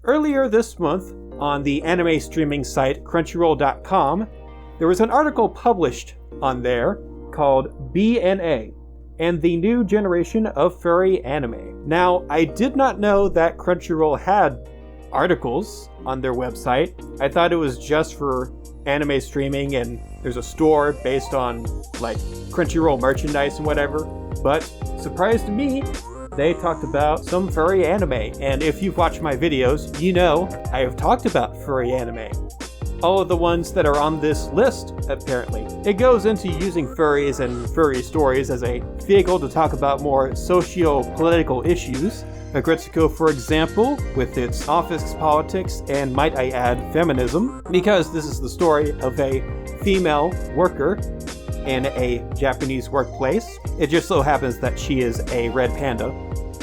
Earlier this month, on the anime streaming site Crunchyroll.com, there was an article published on there called BNA and the New Generation of Furry Anime. Now, I did not know that Crunchyroll had articles on their website. I thought it was just for anime streaming and there's a store based on like Crunchyroll merchandise and whatever. But surprise to me, they talked about some furry anime. And if you've watched my videos, you know I have talked about furry anime. All of the ones that are on this list, apparently. It goes into using furries and furry stories as a vehicle to talk about more socio-political issues. Agretsuko, for example, with its office politics and, might I add, feminism, because this is the story of a female worker in a Japanese workplace. It just so happens that she is a red panda.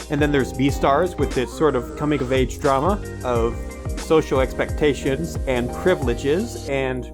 And then there's Beastars with its sort of coming-of-age drama of social expectations and privileges and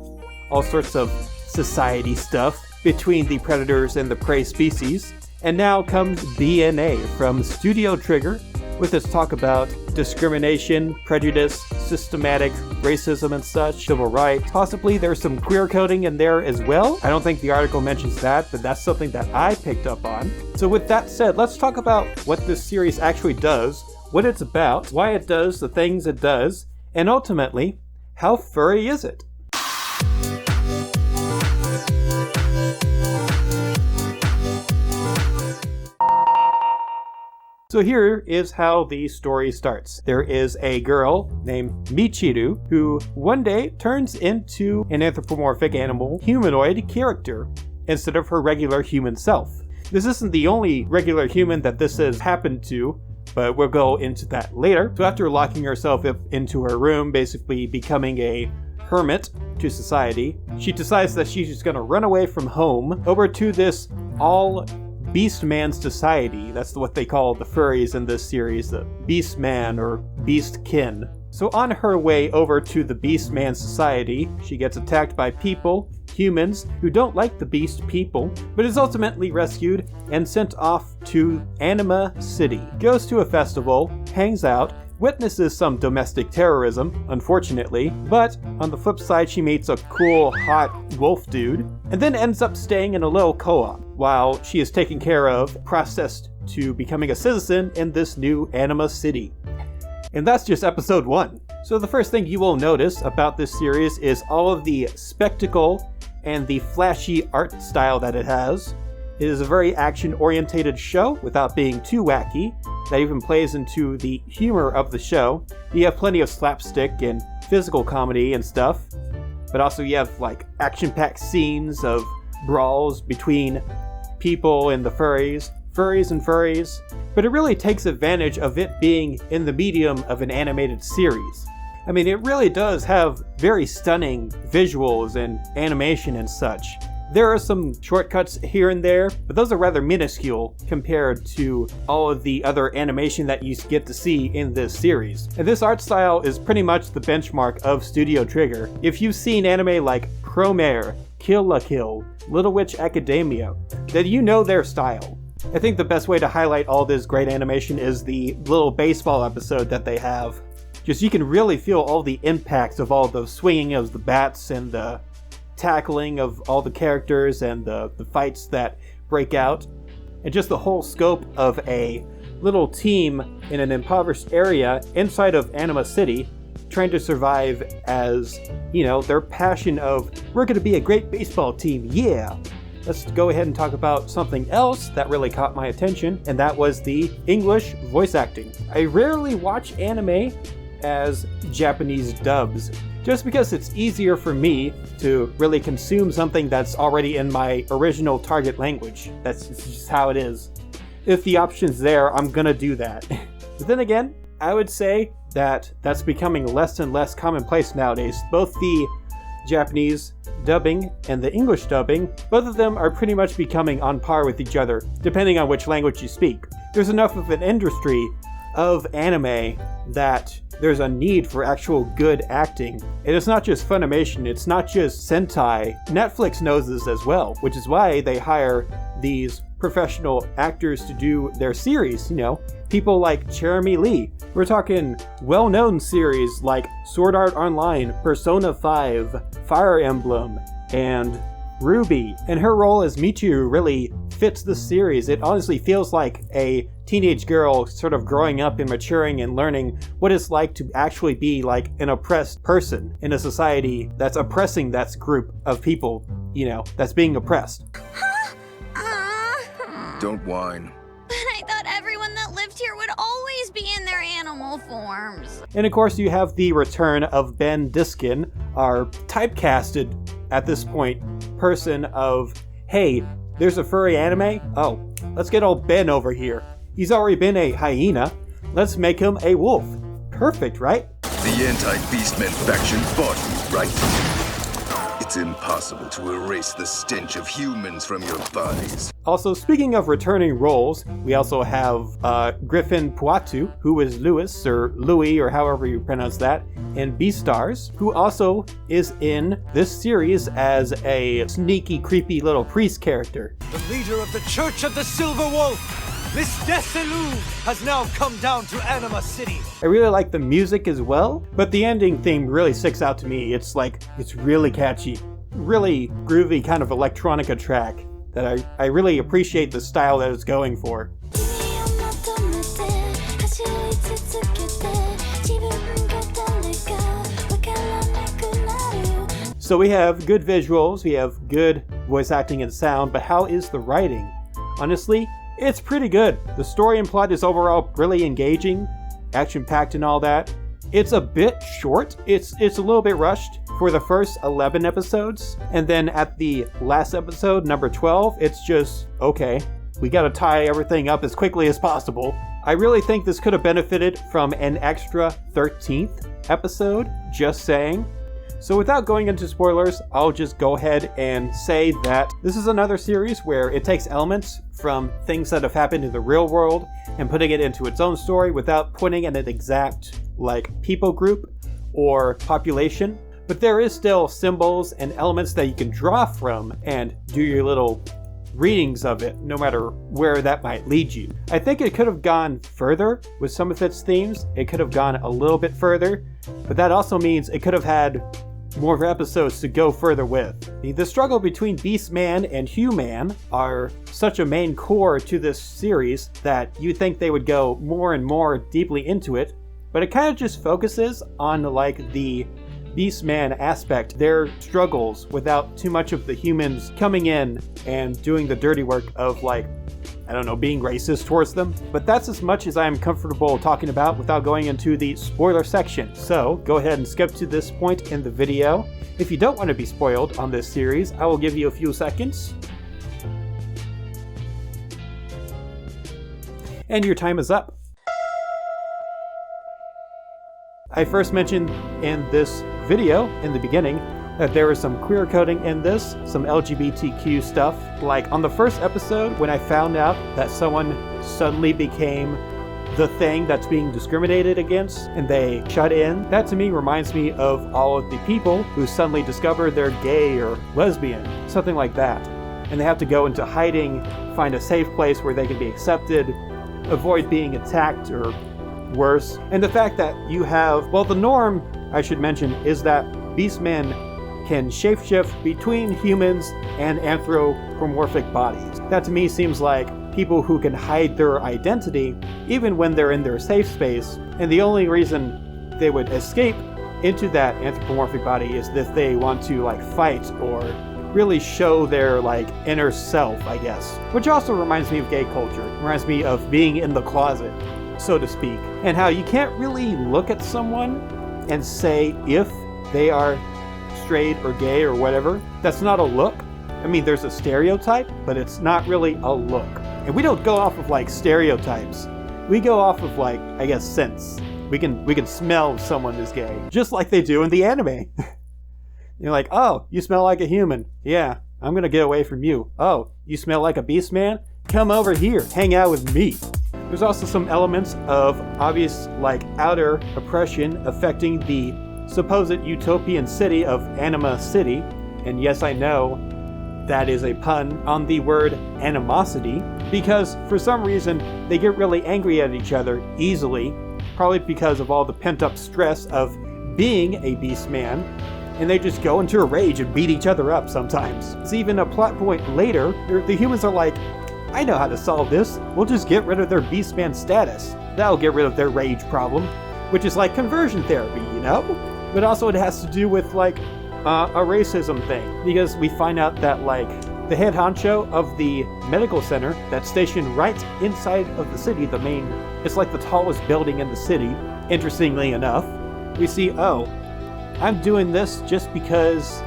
all sorts of society stuff between the predators and the prey species. And now comes BNA from Studio Trigger with its talk about discrimination, prejudice, systematic racism and such, civil rights. Possibly there's some queer coding in there as well. I don't think the article mentions that, but that's something that I picked up on. So with that said, let's talk about what this series actually does, what it's about, why it does the things it does, and ultimately, how furry is it? So here is how the story starts. There is a girl named Michiru who one day turns into an anthropomorphic animal humanoid character instead of her regular human self. This isn't the only regular human that this has happened to, but we'll go into that later. So after locking herself into her room, basically becoming a hermit to society, she decides that she's just gonna run away from home over to this all Beastman society. That's what they call the furries in this series, the Beastman or Beastkin. So on her way over to the Beastman society, she gets attacked by people, humans, who don't like the beast people, but is ultimately rescued and sent off to Animosity. Goes to a festival, hangs out, witnesses some domestic terrorism, unfortunately, but on the flip side she meets a cool, hot wolf dude, and then ends up staying in a little co-op while she is taken care of, processed to becoming a citizen in this new Animosity. And that's just episode 1. So the first thing you will notice about this series is all of the spectacle and the flashy art style that it has. It is a very action-orientated show without being too wacky. That even plays into the humor of the show. You have plenty of slapstick and physical comedy and stuff, but also you have like action-packed scenes of brawls between people and the furries and furries, but it really takes advantage of it being in the medium of an animated series. I mean, it really does have very stunning visuals and animation and such. There are some shortcuts here and there, but those are rather minuscule compared to all of the other animation that you get to see in this series. And this art style is pretty much the benchmark of Studio Trigger. If you've seen anime like Promare, Kill la Kill, Little Witch Academia, then you know their style. I think the best way to highlight all this great animation is the little baseball episode that they have. Just you can really feel all the impacts of all the swinging of the bats and the tackling of all the characters and the fights that break out, and just the whole scope of a little team in an impoverished area inside of Animosity trying to survive as, you know, their passion of, we're going to be a great baseball team, yeah! Let's go ahead and talk about something else that really caught my attention, and that was the English voice acting. I rarely watch anime as Japanese dubs, just because it's easier for me to really consume something that's already in my original target language. That's just how it is. If the option's there, I'm gonna do that. But then again, I would say that that's becoming less and less commonplace nowadays. Both the Japanese dubbing and the English dubbing, both of them are pretty much becoming on par with each other, depending on which language you speak. There's enough of an industry of anime that there's a need for actual good acting. And it's not just Funimation, it's not just Sentai. Netflix knows this as well, which is why they hire these professional actors to do their series, people like Jeremy Lee. We're talking well-known series like Sword Art Online, Persona 5, Fire Emblem, and Ruby. And her role as Michiru really fits the series. It honestly feels like a teenage girl sort of growing up and maturing and learning what it's like to actually be like an oppressed person in a society that's oppressing that group of people, that's being oppressed. Don't whine. But I thought everyone that lived here would always be in their animal forms. And of course you have the return of Ben Diskin, our typecasted, at this point, person of, hey, there's a furry anime? Oh, let's get old Ben over here. He's already been a hyena. Let's make him a wolf. Perfect, right? The anti-Beastmen faction fought you, right? It's impossible to erase the stench of humans from your bodies. Also, speaking of returning roles, we also have Griffin Puatu, who is Louis, or Louis, or however you pronounce that, in Beastars, who also is in this series as a sneaky, creepy little priest character. The leader of the Church of the Silver Wolf, Miss Deluge, has now come down to Animosity. I really like the music as well, but the ending theme really sticks out to me. It's really catchy, really groovy kind of electronica track that I really appreciate the style that it's going for. So we have good visuals, we have good voice acting and sound, but how is the writing? Honestly, it's pretty good. The story and plot is overall really engaging, action-packed and all that. It's a bit short. It's a little bit rushed for the first 11 episodes. And then at the last episode, number 12, it's just, okay, we gotta tie everything up as quickly as possible. I really think this could have benefited from an extra 13th episode, just saying. So without going into spoilers, I'll just go ahead and say that this is another series where it takes elements from things that have happened in the real world and putting it into its own story without putting in an exact people group or population. But there is still symbols and elements that you can draw from and do your little readings of it, no matter where that might lead you. I think it could have gone further with some of its themes. It could have gone a little bit further, but that also means it could have had more episodes to go further with. The struggle between Beastman and Human are such a main core to this series that you think they would go more and more deeply into it, but it kind of just focuses on the Beastman aspect, their struggles, without too much of the humans coming in and doing the dirty work of being racist towards them. But that's as much as I am comfortable talking about without going into the spoiler section. So go ahead and skip to this point in the video. If you don't want to be spoiled on this series, I will give you a few seconds. And your time is up. I first mentioned in this video, in the beginning, that there was some queer coding in this, some LGBTQ stuff. Like on the first episode, when I found out that someone suddenly became the thing that's being discriminated against and they shut in, that to me reminds me of all of the people who suddenly discover they're gay or lesbian, something like that. And they have to go into hiding, find a safe place where they can be accepted, avoid being attacked or worse. And the fact that you have, the norm, I should mention, is that Beastmen can shapeshift between humans and anthropomorphic bodies. That to me seems like people who can hide their identity even when they're in their safe space, and the only reason they would escape into that anthropomorphic body is if they want to fight or really show their inner self, I guess. Which also reminds me of gay culture. It reminds me of being in the closet, so to speak, and how you can't really look at someone and say if they are straight or gay or whatever. That's not a look. I mean, there's a stereotype, but it's not really a look. And we don't go off of stereotypes. We go off of I guess sense. We can smell if someone is gay, just like they do in the anime. You're like, oh, you smell like a human. Yeah, I'm gonna get away from you. Oh, you smell like a beast man? Come over here, hang out with me. There's also some elements of obvious outer oppression affecting the supposed utopian city of Anima City. And yes, I know That is a pun on the word animosity, because for some reason they get really angry at each other easily, probably because of all the pent-up stress of being a beast man, and they just go into a rage and beat each other up sometimes. It's even a plot point later, the humans are like, I know how to solve this, we'll just get rid of their beast man status. That'll get rid of their rage problem, which is like conversion therapy, you know? But also it has to do with like a racism thing, because we find out that like the head honcho of the medical center that's stationed right inside of the city, it's like the tallest building in the city, interestingly enough, we see, oh, I'm doing this just because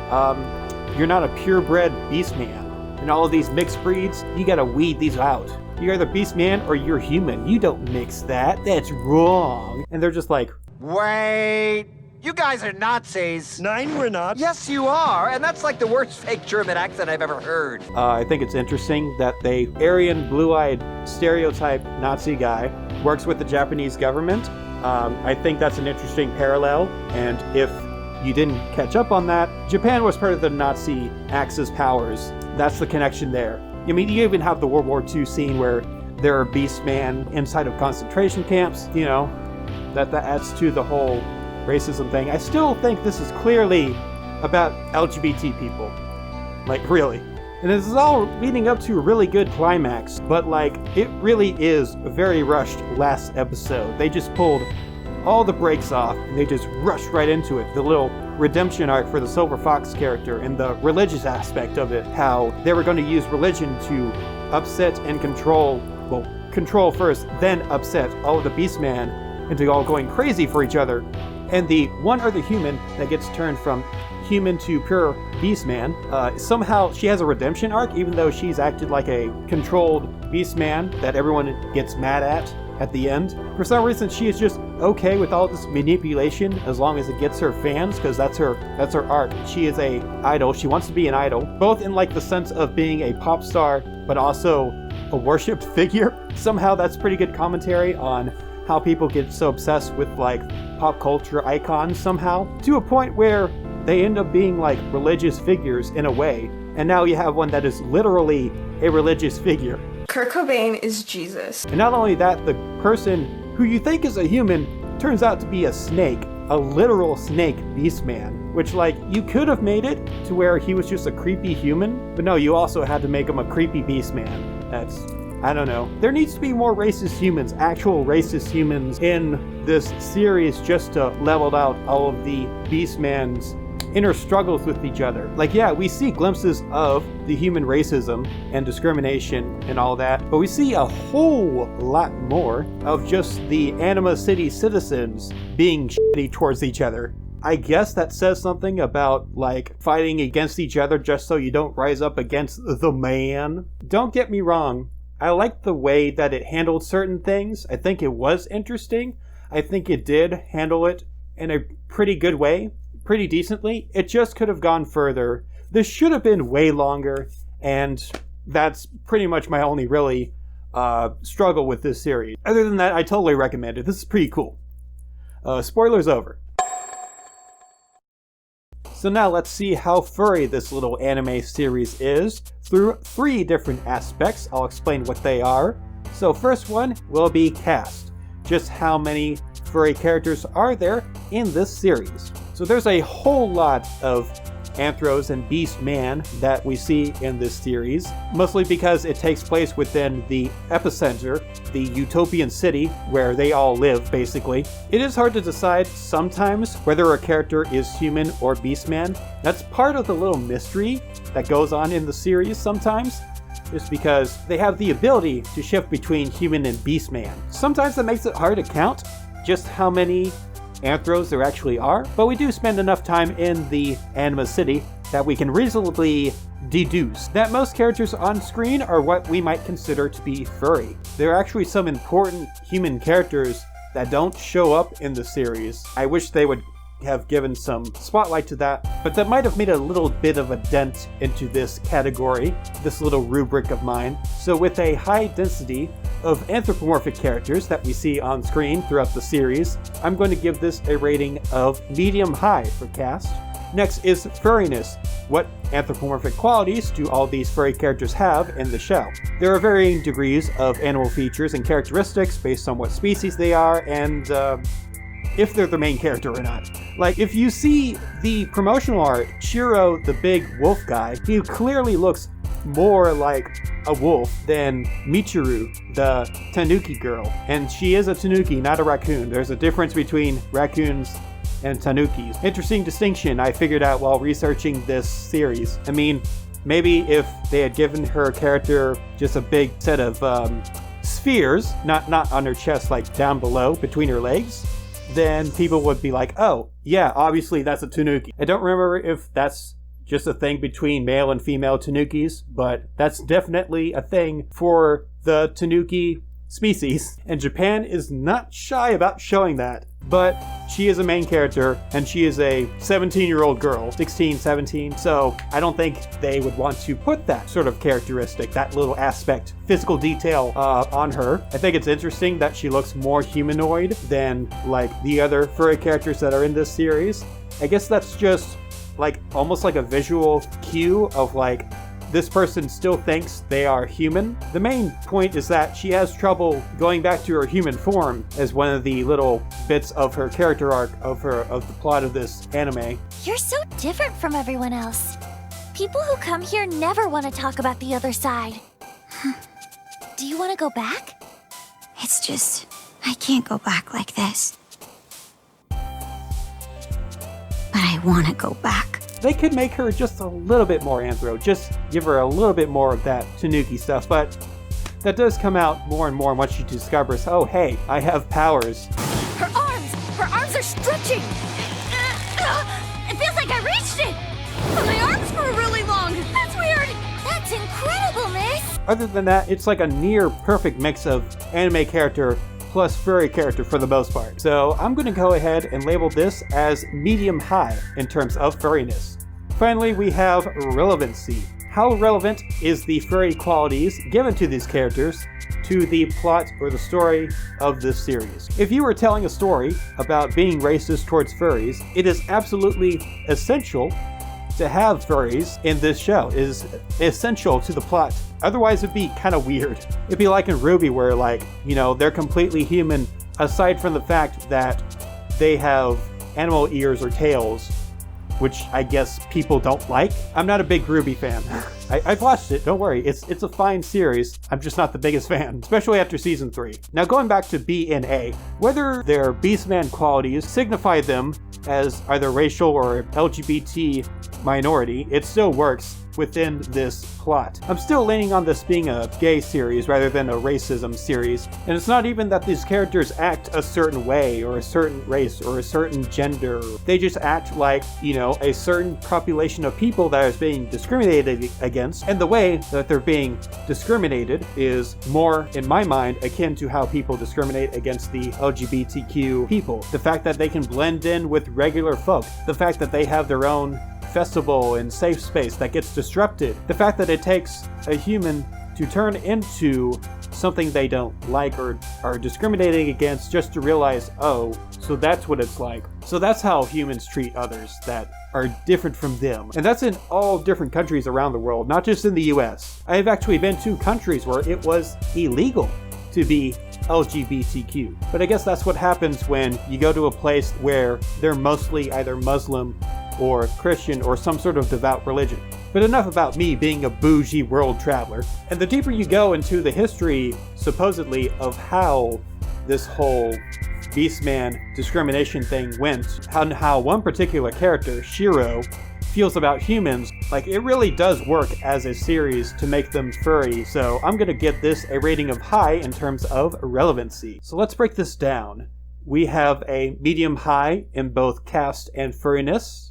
you're not a purebred beast man. And all of these mixed breeds, you gotta weed these out. You're either beast man or you're human. You don't mix that. That's wrong. And they're just like, wait, you guys are Nazis. Nein, we're not. Yes, you are, and that's like the worst fake German accent I've ever heard. I think it's interesting that the Aryan, blue-eyed, stereotype Nazi guy works with the Japanese government. I think that's an interesting parallel, and if you didn't catch up on that, Japan was part of the Nazi Axis powers. That's the connection there. I mean, you even have the World War II scene where there are beastmen inside of concentration camps, you know, that adds to the whole racism thing. I still think this is clearly about LGBT people. Like, really. And this is all leading up to a really good climax, but like, it really is a very rushed last episode. They just pulled all the brakes off, and they just rushed right into it. The little redemption arc for the Silver Fox character and the religious aspect of it, how they were going to use religion to upset and control first, then upset all of the Beastmen into all going crazy for each other. And the one other human that gets turned from human to pure Beastman, somehow she has a redemption arc, even though she's acted like a controlled Beastman that everyone gets mad at the end. For some reason, she is just okay with all this manipulation as long as it gets her fans, because that's her arc. She is a idol. She wants to be an idol, both in like the sense of being a pop star, but also a worshipped figure. Somehow that's pretty good commentary on how people get so obsessed with like pop culture icons somehow, to a point where they end up being like religious figures in a way. And now you have one that is literally a religious figure. Kurt Cobain is Jesus. And not only that, the person who you think is a human turns out to be a snake, a literal snake beastman, which like, you could have made it to where he was just a creepy human, but no, you also had to make him a creepy beastman. That's, I don't know. There needs to be more racist humans, actual racist humans in this series, just to level out all of the beastman's inner struggles with each other. Like, yeah, we see glimpses of the human racism and discrimination and all that, but we see a whole lot more of just the Anima City citizens being shitty towards each other. I guess that says something about, like, fighting against each other just so you don't rise up against the man. Don't get me wrong, I like the way that it handled certain things. I think it was interesting. I think it did handle it in a pretty good way. Pretty decently. It just could have gone further. This should have been way longer, and that's pretty much my only really struggle with this series. Other than that, I totally recommend it. This is pretty cool. Spoilers over. So now let's see how furry this little anime series is through 3 different aspects. I'll explain what they are. So first one will be cast. Just how many furry characters are there in this series? So there's a whole lot of Anthros and Beastman that we see in this series, mostly because it takes place within the epicenter, the utopian city where they all live, basically. It is hard to decide sometimes whether a character is human or Beastman. That's part of the little mystery that goes on in the series sometimes, just because they have the ability to shift between human and Beastman. Sometimes that makes it hard to count just how many Anthros there actually are, but we do spend enough time in the Anima City that we can reasonably deduce that most characters on screen are what we might consider to be furry. There are actually some important human characters that don't show up in the series. I wish they would have given some spotlight to that, but that might have made a little bit of a dent into this category, this little rubric of mine. So with a high density of anthropomorphic characters that we see on screen throughout the series, I'm going to give this a rating of medium-high for cast. Next is furriness. What anthropomorphic qualities do all these furry characters have in the show? There are varying degrees of animal features and characteristics based on what species they are and if they're the main character or not. Like, if you see the promotional art, Shiro, the big wolf guy, he clearly looks more like a wolf than Michiru, the tanuki girl. And she is a tanuki, not a raccoon. There's a difference between raccoons and tanukis. Interesting distinction I figured out while researching this series. I mean, maybe if they had given her character just a big set of spheres, not on her chest, like down below between her legs, then people would be like, oh, yeah, obviously that's a tanuki. I don't remember if that's just a thing between male and female tanukis, but that's definitely a thing for the tanuki species. And Japan is not shy about showing that. But she is a main character, and she is a 17-year-old girl, 16, 17, so I don't think they would want to put that sort of characteristic, that little aspect, physical detail on her. I think it's interesting that she looks more humanoid than, like, the other furry characters that are in this series. I guess that's just, like, almost like a visual cue of, like, this person still thinks they are human. The main point is that she has trouble going back to her human form as one of the little bits of her character arc of the plot of this anime. You're so different from everyone else. People who come here never want to talk about the other side. Do you want to go back? It's just, I can't go back like this. But I want to go back. They could make her just a little bit more anthro, just give her a little bit more of that tanuki stuff, but that does come out more and more once she discovers, oh hey, I have powers. Her arms are stretching! It feels like I reached it! But my arms grew really long! That's weird! That's incredible, miss! Other than that, it's like a near perfect mix of anime character plus furry character for the most part. So I'm going to go ahead and label this as medium-high in terms of furriness. Finally, we have relevancy. How relevant is the furry qualities given to these characters to the plot or the story of this series? If you were telling a story about being racist towards furries, it is absolutely essential to have furries in this show. It is essential to the plot. Otherwise, it'd be kind of weird. It'd be like in RWBY where, like, you know, they're completely human aside from the fact that they have animal ears or tails, which I guess people don't like. I'm not a big RWBY fan. I've watched it, don't worry. It's a fine series. I'm just not the biggest fan, especially after season 3. Now going back to BNA, whether their Beastman qualities signify them as either racial or LGBT minority, it still works within this plot. I'm still leaning on this being a gay series rather than a racism series, and it's not even that these characters act a certain way or a certain race or a certain gender. They just act like, you know, a certain population of people that is being discriminated against, and the way that they're being discriminated is more, in my mind, akin to how people discriminate against the LGBTQ people. The fact that they can blend in with regular folk, the fact that they have their own festival and safe space that gets disrupted, the fact that it takes a human to turn into something they don't like or are discriminating against just to realize, oh, so that's what it's like. So that's how humans treat others that are different from them. And that's in all different countries around the world, not just in the US. I have actually been to countries where it was illegal to be LGBTQ. But I guess that's what happens when you go to a place where they're mostly either Muslim or Christian or some sort of devout religion. But enough about me being a bougie world traveler. And the deeper you go into the history, supposedly, of how this whole Beastman discrimination thing went, how one particular character, Shiro, feels about humans, like, it really does work as a series to make them furry. So I'm gonna get this a rating of high in terms of relevancy. So let's break this down. We have a medium-high in both cast and furriness,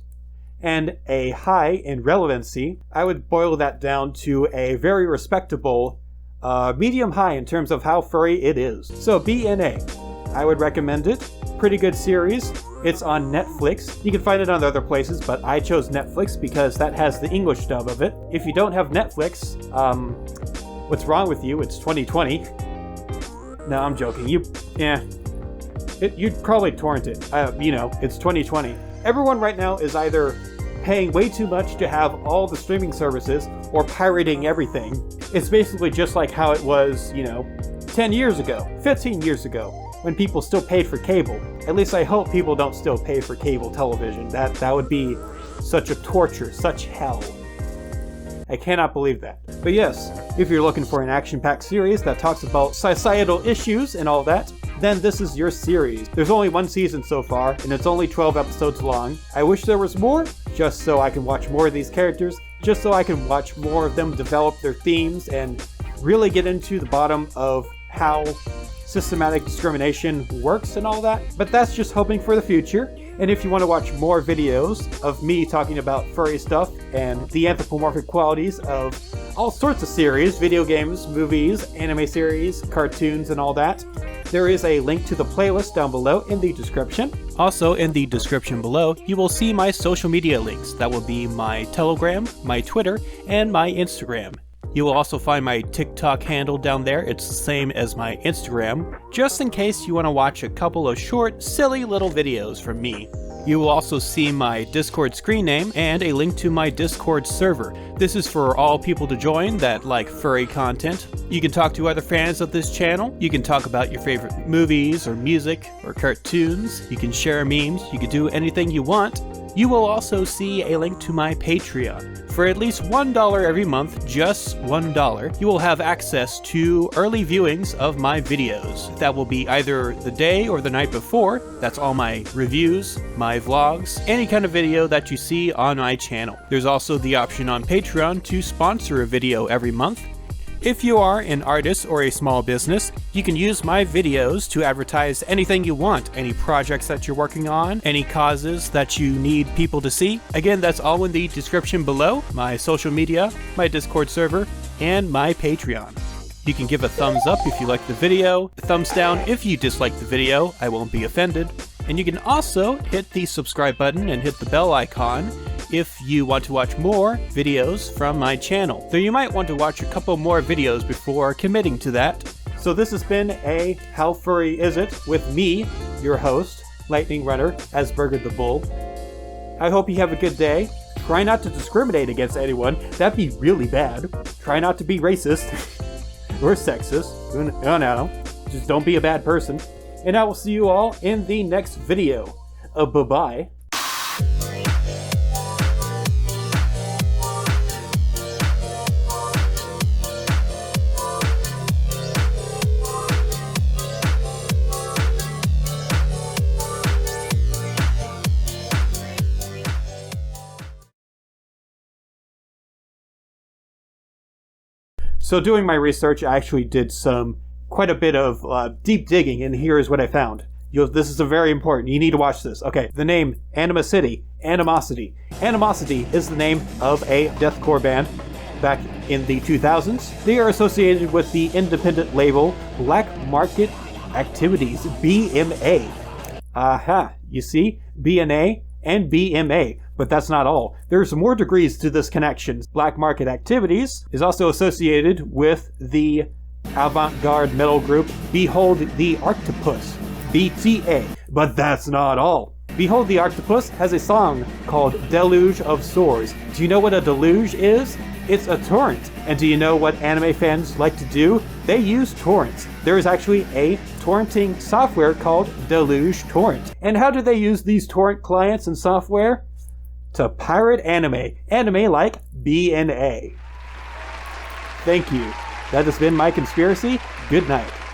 and a high in relevancy. I would boil that down to a very respectable medium-high in terms of how furry it is. So BNA, I would recommend it. Pretty good series. It's on Netflix. You can find it on other places, but I chose Netflix because that has the English dub of it. If you don't have Netflix, what's wrong with you? It's 2020. No, I'm joking. You'd probably torrent it. You know, it's 2020. Everyone right now is either paying way too much to have all the streaming services or pirating everything. It's basically just like how it was, 10 years ago, 15 years ago, when people still paid for cable. At least I hope people don't still pay for cable television. That would be such a torture, such hell. I cannot believe that. But yes, if you're looking for an action-packed series that talks about societal issues and all that, then this is your series. There's only one season so far, and it's only 12 episodes long. I wish there was more, just so I can watch more of these characters, just so I can watch more of them develop their themes and really get into the bottom of how systematic discrimination works and all that. But that's just hoping for the future. And if you want to watch more videos of me talking about furry stuff and the anthropomorphic qualities of all sorts of series, video games, movies, anime series, cartoons, and all that, there is a link to the playlist down below in the description. Also in the description below, you will see my social media links. That will be my Telegram, my Twitter, and my Instagram. You will also find my TikTok handle down there. It's the same as my Instagram, just in case you want to watch a couple of short, silly little videos from me. You will also see my Discord screen name and a link to my Discord server. This is for all people to join that like furry content. You can talk to other fans of this channel. You can talk about your favorite movies or music or cartoons. You can share memes. You can do anything you want. You will also see a link to my Patreon. For at least $1 every month, just $1, you will have access to early viewings of my videos. That will be either the day or the night before. That's all my reviews, my vlogs, any kind of video that you see on my channel. There's also the option on Patreon to sponsor a video every month. If you are an artist or a small business, you can use my videos to advertise anything you want, any projects that you're working on, any causes that you need people to see. Again, that's all in the description below, my social media, my Discord server, and my Patreon. You can give a thumbs up if you like the video, a thumbs down if you dislike the video, I won't be offended. And you can also hit the subscribe button and hit the bell icon if you want to watch more videos from my channel. Though you might want to watch a couple more videos before committing to that. So this has been a How Furry Is It with me, your host, Lightning Runner, as Burger the Bull. I hope you have a good day. Try not to discriminate against anyone. That'd be really bad. Try not to be racist or sexist. No. Just don't be a bad person. And I will see you all in the next video. Bye-bye. So doing my research, I actually did quite a bit of deep digging, and here is what I found. This is very important. You need to watch this. Okay, the name Animosity. Animosity is the name of a deathcore band back in the 2000s. They are associated with the independent label Black Market Activities, BNA. Aha, you see? BNA and BMA. But that's not all. There's more degrees to this connection. Black Market Activities is also associated with the avant-garde metal group Behold the Arctopus, BTA. But that's not all. Behold the Arctopus has a song called Deluge of Sores. Do you know what a deluge is? It's a torrent. And do you know what anime fans like to do? They use torrents. There is actually a torrenting software called Deluge Torrent. And how do they use these torrent clients and software? To pirate anime like BNA. Thank you. That has been my conspiracy. Good night.